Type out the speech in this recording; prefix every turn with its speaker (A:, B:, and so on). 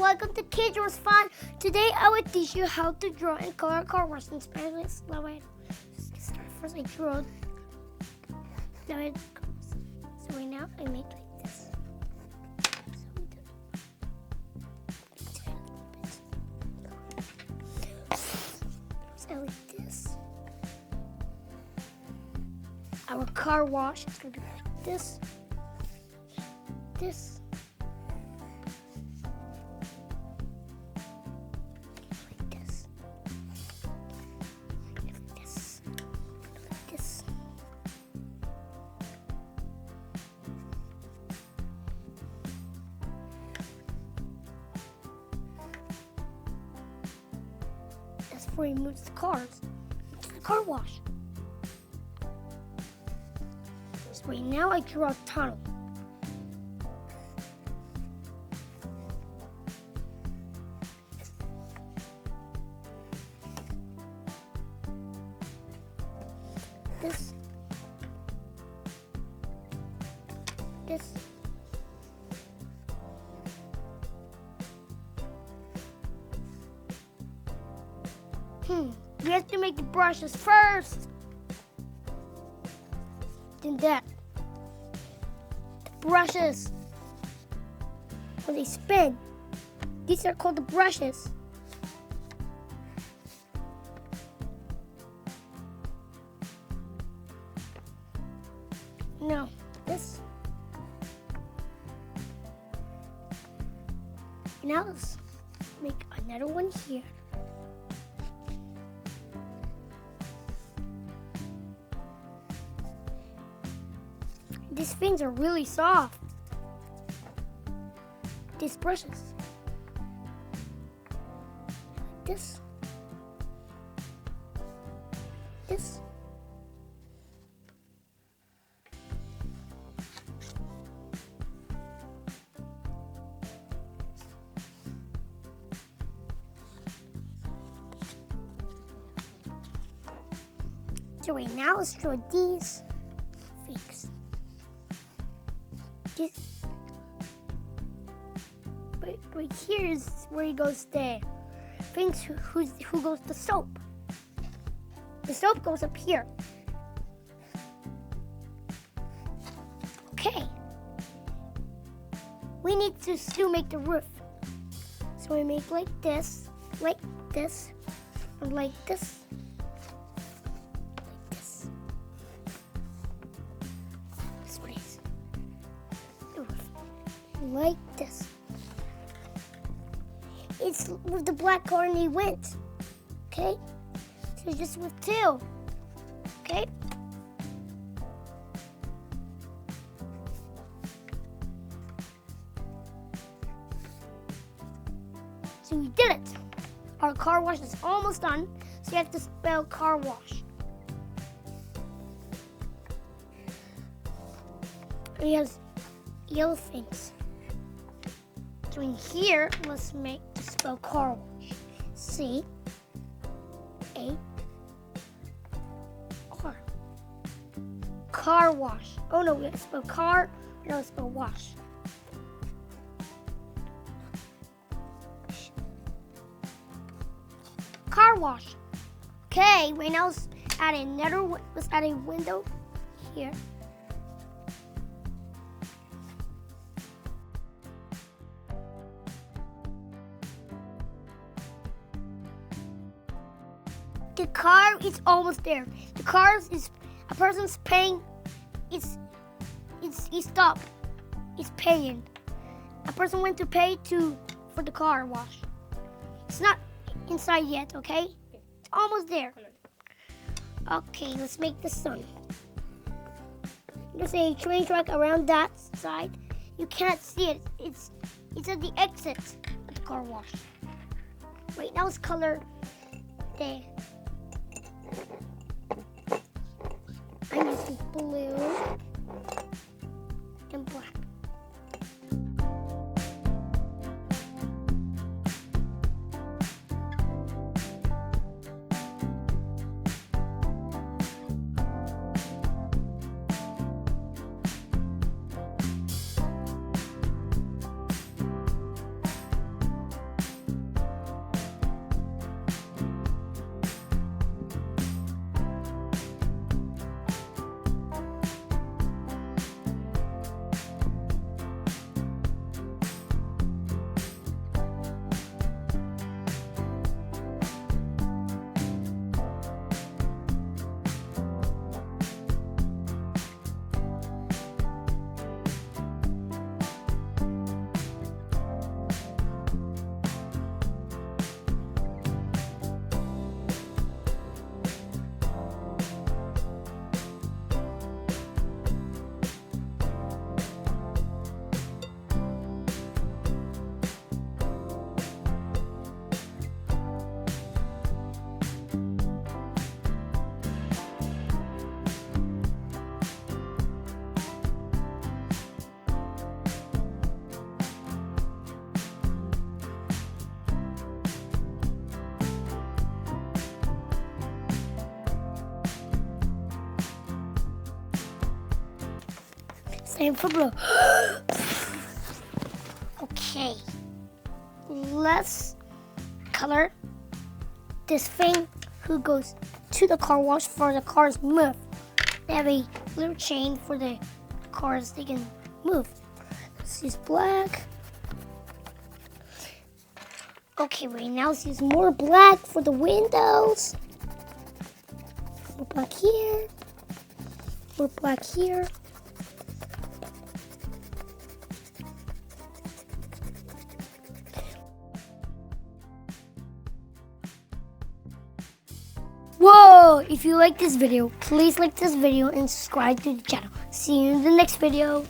A: welcome to KidDraws Fun. Today I will teach you how to draw and color car wash in Spanish. Now let's get started. First I draw. So right now I make like this. So like this. Our car wash is going to be like this. This. Like this. Like this. Like this. That's before he moves the cars. It's the car wash. So right now I draw a tunnel. This. We have to make the brushes first. Then that. The brushes. When they spin, these are called the brushes. Now, this. Now let's make another one here. These things are really soft. These brushes. This. This. So right now let's draw these things. Right here is where he goes there. Things who goes the soap. The soap goes up here. Okay. We need to still make the roof. So we make like this, and like this. Like this. Like this. It's with the black car and he went. Okay? So just with two. Okay? So we did it. Our car wash is almost done. So you have to spell car wash. He has yellow things. So in here, let's make the spell car wash. C A R. Car wash. Oh no, we have to spell car. We have to spell wash. Car wash. Okay, right now let's add another. Let's add a window here. The car is almost there. The car is a person's paying. He stopped. He's paying. A person went to pay for the car wash. It's not inside yet, okay? It's almost there. Okay, let's make the sun. There's a train track around that side. You can't see it. It's at the exit of the car wash. Right now it's color there. I'm using blue and black. Time for blue. Okay. Let's color this thing who goes to the car wash for the cars move. They have a little chain for the cars they can move. Let's use black. Okay, wait, now let's use more black for the windows. More black here. More black here. Whoa! If you like this video, please like this video and subscribe to the channel. See you in the next video.